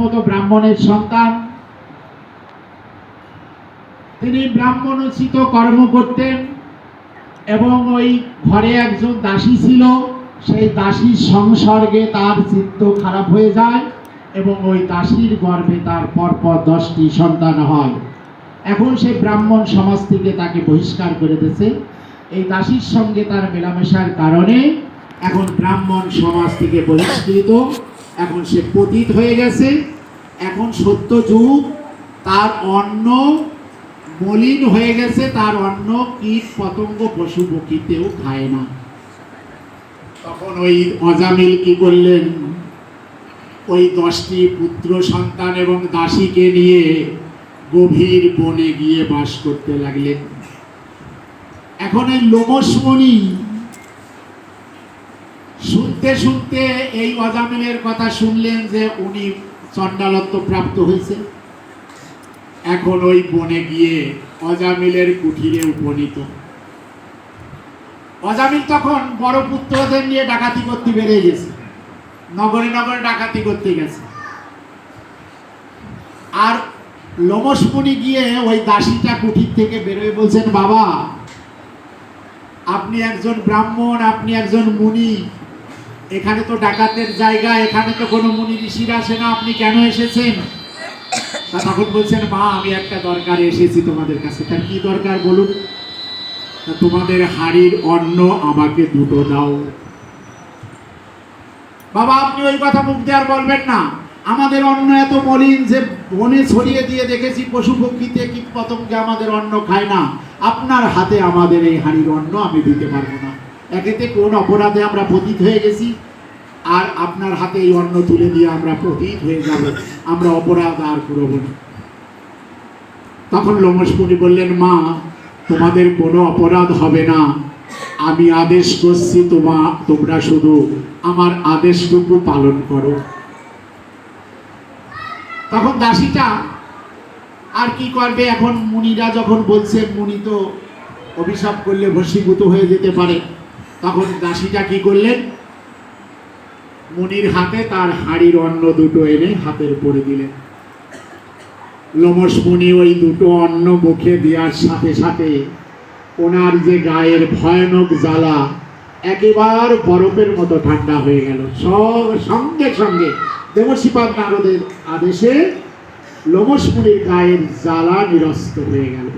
মতো ব্রাহ্মণের সন্তান, তিনি ব্রাহ্মণোচিত কর্ম করতেন এবং ওই ঘরে একজন দাসী ছিল। সেই দাসীর সংসর্গে তার চিত্ত খারাপ হয়ে যায় এবং ওই দাসীর গর্ভে তার পরপর 10টি সন্তান হয়। এখন সে ব্রাহ্মণ সমাজ থেকে তাকে বহিষ্কার করে দিয়েছে। এই দাসীর সঙ্গে তার মেলামেশার কারণে এখন ব্রাহ্মণ সমাজ থেকে বহিষ্কৃত, এখন সে পতিত হয়ে গেছে। এখন সত্য যুগ, তার অন্ন মলিন হয়ে গেছে, তার অন্ন কীট পতঙ্গ পশু পক্ষীতেও খায় না। তখন ওই অজামিল কি করলেন, ওই 10টি পুত্র সন্তান এবং দাসীকে নিয়ে গভীর বনে গিয়ে বাস করতে লাগলেন। এখন এই লোমশ মুনি শুনতে শুনতে এই অজামিলের কথা শুনলেন যে উনি চণ্ডালত্ব প্রাপ্ত হয়েছে। এখন ওই বনে গিয়ে অজামিলের কুঠিরে উপনীত। অজামিল তখন বড় পুত্রদের নিয়ে ডাকাতি করতে বেরিয়ে গেছে, নগরে নগরে ডাকাতি করতে গেছে। আর লোমশ মুনি গিয়ে ওই দাসীটা কুঠির থেকে বেরোয় বলছেন, বাবা আপনি একজন ব্রাহ্মণ, আপনি একজন মুনি, এখানে তো ডাকাতের জায়গা, এখানে তো কোনো মুনি ঋষিরা আসে না, আপনি কেন এসেছেন? তখন বলছেন, মা আমি একটা দরকারে এসেছি তোমাদের কাছে। তার কি দরকার বলুন? তোমাদের হাড়ির অন্ন আমাকে 2টো দাও। বাবা আপনি ওই কথা মুখ দিয়ে আর বলবেন না, আমাদের অন্ন এত মলিন যে বনে ছড়িয়ে দিয়ে দেখেছি পশু পক্ষীতে কীট পতঙ্গে আমাদের অন্ন খায় না। আপনার হাতে আমাদের এই হাড়ির অন্ন আমি দিতে পারবো না। একেতে কোন অপরাধে আমরা পতিত হয়ে গেছি, আর আপনার হাতে এই অন্ন তুলে দিয়ে আমরা পতিত হয়ে যাব, আমরা অপরাধ আর করব না। তখন লোমশ মুনি বললেন, মা তোমাদের কোনো অপরাধ হবে না, আমি আদেশ করছি, তোমরা শুধু আমার আদেশটুকু পালন করো। তখন দাসীটা আর কি করবে, এখন মুনিরা যখন বলছে, মুনি তো অভিশাপ করলে ভস্মীভূত হয়ে যেতে পারে। তখন দাসীটা কি করলেন, মুনির হাতে তার হাড়ির অন্ন 2টো এনে হাতের উপরে দিলেন। লোমশ মুনি ওই 2টো অন্ন মুখে দেওয়ার সাথে সাথে ওনার যে গায়ের ভয়ানক জ্বালা একেবারে বরফের মতো ঠান্ডা হয়ে গেল। সঙ্গে সঙ্গে দেবশ্রীপাদ নারদের আদেশে লোমশ মুনির গায়ের জ্বালা নিরস্ত হয়ে গেল।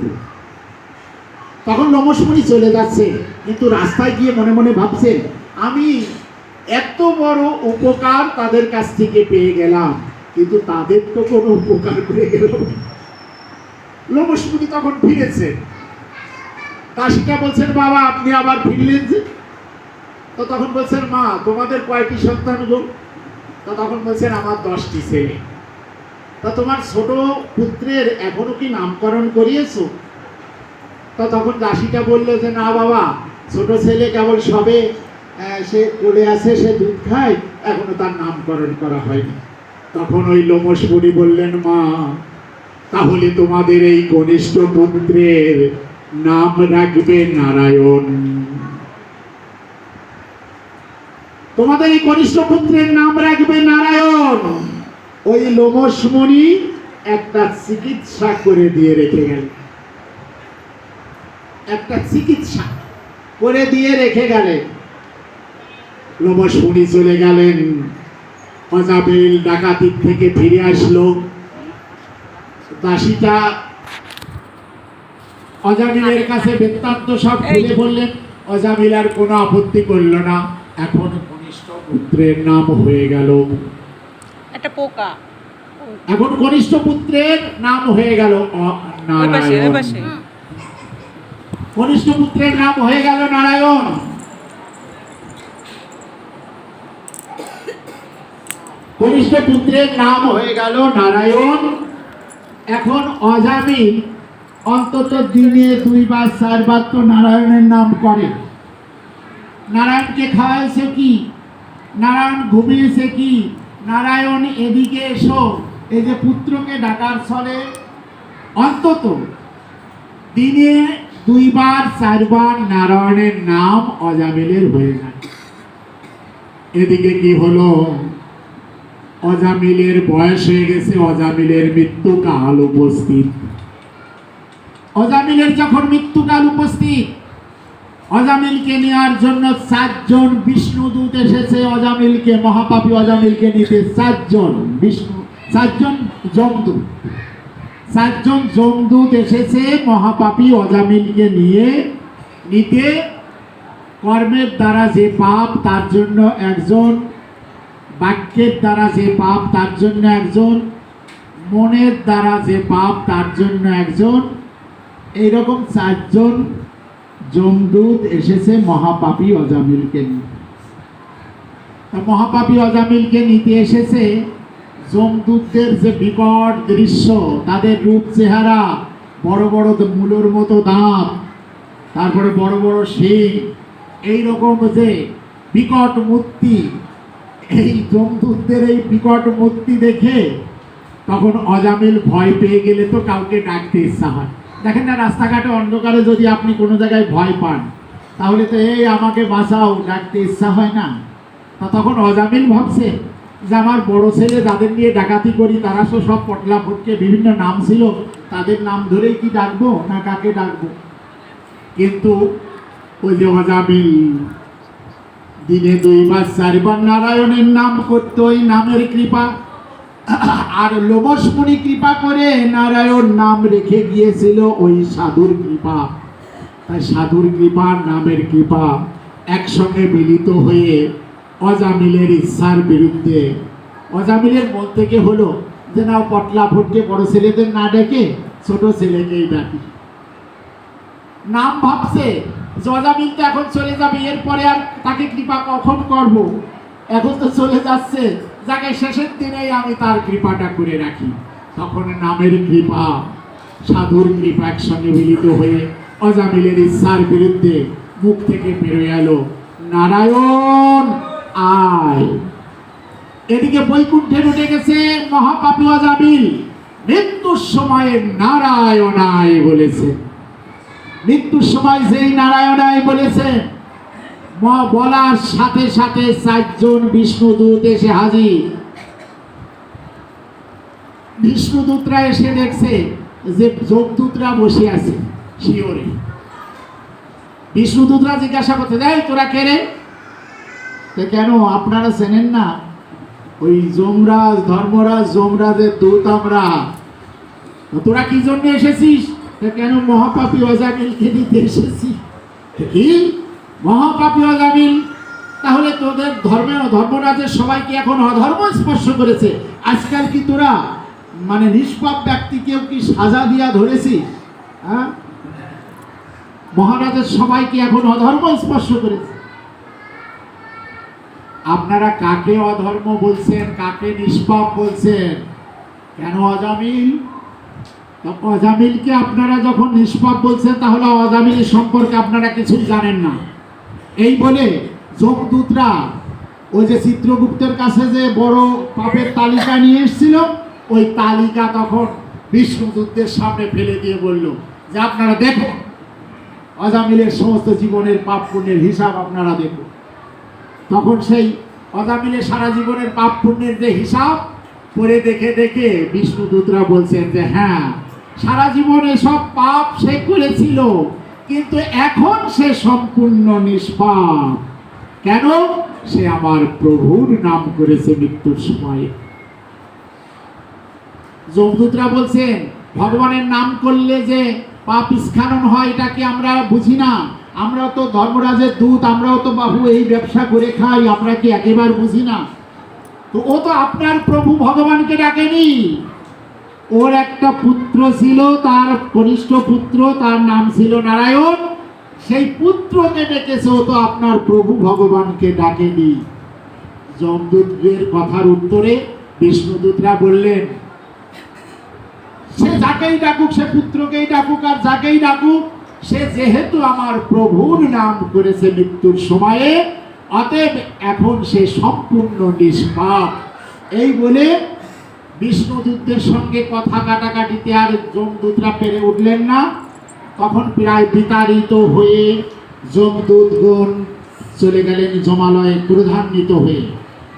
তখন লোমশ মুনি চলে যাচ্ছে, কিন্তু রাস্তায় গিয়ে মনে মনে ভাবছেন, আমি এত বড় উপকার তাদের কাছ থেকে পেয়ে গেলাম, কিন্তু তাদের তো কোনো উপকার পেয়ে গেল। লোমশ মুনি তখন ফিরেছে। দাসীটা বলছেন, বাবা আপনি আবার ফিরলেন যে? তো তখন বলছেন, মা তোমাদের কয়টি সন্তান গো? তো তখন বলছেন, আমার 10টি ছেলে। তা তোমার ছোট পুত্রের এখনো কি নামকরণ করিয়েছো? তো তখন দাসীটা বললো যে, না বাবা, ছোট ছেলে কেবল সবে সে কোলে আছে, সে দুধ খায়, এখনো তার নামকরণ করা হয়নি। তখন ওই লোমশ মুনি বললেন, মা তাহলে তোমাদের এই কনিষ্ঠ পুত্রের নাম রাখবে নারায়ণ। তোমাদের এই কনিষ্ঠ পুত্রের নাম রাখবে নারায়ণ। ওই লোমশ মুনি একটা চিকিৎসা করে দিয়ে রেখে গেলেন, একটা চিকিৎসা করে দিয়ে রেখে গেলেন। লোমশ মুনি চলে গেলেন। অজামিল ডাকাতি থেকে ফিরে আসলো। দাসীটা অজামিলের কাছে বৃত্তান্ত সব খুলে বললেন। অজামিল আর কোনো আপত্তি করল না। এখন কনিষ্ঠ পুত্রের নাম হয়ে গেল একটা পোকা। এখন কনিষ্ঠ পুত্রের নাম হয়ে গেল নারায়ণ। কনিষ্ঠ পুত্রের নাম হয়ে গেল নারায়ণ। কনিষ্ঠ পুত্রের নাম হয়ে গেল নারায়ণ। এখন অজামিল অন্তত দিনে 2 বার 4 বার তো নারায়ণের নাম করে। নারায়ণকে খাওয়াইছে কি, নারায়ণ ঘুমিয়েছে কি, নারায়ণ এদিকে এসো, এই যে পুত্রকে ডাকার ছলে অন্তত দিনে 2 বার 4 বার নারায়ণের নাম অজামিলের হয়ে যায়। এদিকে কি হলো, অজামিলের বয়স হয়ে গেছে, অজামিলের মৃত্যুকাল উপস্থিত। অজামিলের যখন মৃত্যুকাল উপস্থিত, অজামিলকে নেওয়ার জন্য 4 জন বিষ্ণুদূত এসেছে। অজামিলকে, মহাপাপী অজামিলকে নিতে 4 জন যমদূত, 4 জন যমদূত এসেছে মহাপাপী অজামিলকে নিতে। কর্মের দ্বারা যে পাপ তার জন্য একজন, বাক্যের দ্বারা যে পাপ তার জন্য একজন, মনের দ্বারা যে পাপ তার জন্য একজন, এইরকম 4 জন যমদূত এসেছে মহাপাপী অজামিলকে নিতে। মহাপাপী অজামিলকে নিতে এসেছে। যমদূতদের যে বিকট দৃশ্য, তাদের রূপ চেহারা, বড় বড় মূলোর মতো দাঁত, তারপরে বড় বড় শিং, এইরকম যে বিকট মূর্তি, এই যমদূতদের এই বিকট মূর্তি দেখে তখন অজামিল ভয় পেয়ে গেলে তো কাউকে ডাকতে ইচ্ছা হয়। দেখেন না, রাস্তাঘাটে অন্ধকারে যদি আপনি কোনো জায়গায় ভয় পান, তাহলে তো এই আমাকে বাঁচাও ডাকতে ইচ্ছা হয় না। তা তখন অজামিল ভাবছে যে আমার বড় ছেলে যাদের নিয়ে ডাকাতি করি তারা তো সব পটলা ফটকে বিভিন্ন নাম ছিল, তাদের নাম ধরেই কি ডাকবো না কাকে ডাকবো? কিন্তু ওই যে অজামিল দিনে 2 বার 4 বার নারায়ণের নাম করতো, ওই নামের কৃপা, আর লোমসমণি কৃপা করে নারায়ণ নাম রেখে গিয়েছিল ওই সাধুর কৃপা। তাই সাধুর কৃপা, নামের কৃপা একসঙ্গে মিলিত হয়ে অজামিলের ইচ্ছার বিরুদ্ধে অজামিলের মন থেকে হলো যে না, পটলা ফটকে বড় ছেলেদের না ডেকে ছোট ছেলেকেই ডাকি। নাম ভাবছে যে অজামিল তো এখন চলে যাবে, এরপরে আর তাকে কৃপা কখন করব? এখন তো চলে যাচ্ছে, যাকে শেষের দিনেই আমি তার কৃপাটা করে রাখি। তখন নামের কৃপা, সাধুর কৃপা একসঙ্গে মিলিত হয়ে অজামিলের ইচ্ছার বিরুদ্ধে মুখ থেকে বেরোয় এলো, নারায়ণ আয়। এদিকে বৈকুণ্ঠে উঠে গেছে মহাপাপী অজামিল, মৃত্যুর সময়ে নারায়ণ আয় বলেছে। মৃত্যুর সময় যেই নারায়ণ আয় বলেছে, বলার সাথে সাথে 4 জন বিষ্ণুদূত এসে হাজির। বিষ্ণুদূতরা এসে দেখছে যে যমদূতরা বসে আছে শিওরে। বিষ্ণুদূতরা জিজ্ঞাসা করতে, এই তোরা কে রে? কেন আপনারা চেনেন না? ওই যমরাজ, ধর্মরাজ যমরাজের দূত আমরা। তোরা কি জন্য এসেছিস? কেন? মহাপাপী অজামিলকে নিতে এসেছি। কি মহাপাপী অজামিল? তাহলে তোদের ধর্মরাজের সবাইকে এখন অধর্ম স্পর্শ করেছে। আজকাল কি তোরা মানে নিষ্পাপ ব্যক্তিকেও কি সাজা দিয়া ধরেছিস? হ্যাঁ, মহারাজের সবাইকে এখন অধর্ম স্পর্শ করেছে। আপনারা কাকে অধর্ম বলছেন, কাকে নিষ্পাপ বলছেন? কেন অজামিল? অজামিলকে আপনারা যখন নিষ্পাপ বলছেন, তাহলে অজামিল সম্পর্কে আপনারা কিছু জানেন না। এই বলে যমদূতরা ওই যে চিত্রগুপ্তের কাছে যে বড় পাপের তালিকা নিয়ে এসেছিল, ওই তালিকা তখন বিষ্ণুদূতদের সামনে ফেলে দিয়ে বলল যে আপনারা দেখুন, অজামিলের সমস্ত জীবনের পাপ পুণ্যের হিসাব আপনারা দেখুন। তখন সেই অজামিলের সারা জীবনের পাপ পুণ্যের যে হিসাব পরে দেখে দেখে বিষ্ণুদূতরা বলছেন যে হ্যাঁ, সারা জীবনে সব পাপ সে করেছিল, কিন্তু এখন সে সম্পূর্ণ নিষ্পাপ। কেন? সে আমার প্রভুর নাম করেছে মৃত্যুর সময়ে। যমদূতরা বলছেন ভগবানের নাম করলে যে পাপ স্খলন হয়, এটাকে আমরা বুঝি না। আমরা তো ধর্মরাজের দূত, আমরাও তো বাবু এই ব্যবসা করে খাই, আমরা কি একেবারে বুঝি না? তো ও তো আপনার প্রভু ভগবানকে ডাকেনি, ওর একটা পুত্র ছিল, তার কনিষ্ঠ পুত্র, তার নাম ছিল নারায়ণ, সেই পুত্রকে ডেকেছে, ও তো আপনার প্রভু ভগবানকে ডাকেনি। যমদূতের কথার উত্তরে বিষ্ণুদূতরা বললেন, সে যাকেই ডাকুক, সে পুত্রকেই ডাকুক আর যাকেই ডাকুক, সে যেহেতু আমার প্রভুর নাম করেছে মৃত্যুর সময়ে, অতএব এখন সে সম্পূর্ণ নিষ্পাপ। এই বলে বিষ্ণুদূতদের সঙ্গে কথা কাটাকাটিতে আর যমদূতরা পেরে উঠলেন না। তখন প্রায় বিতাড়িত হয়ে যমদূতগণ চলে গেলেন যমালয়ে ক্রোধান্বিত হয়ে।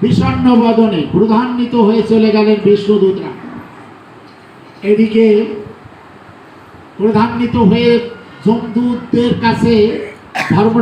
বিষণ্ণ বদনে ক্রোধান্বিত হয়ে চলে গেলেন বিষ্ণুদূতরা। এদিকে ক্রোধান্বিত হয়ে যমদূতদের কাছে ধর্মরাজ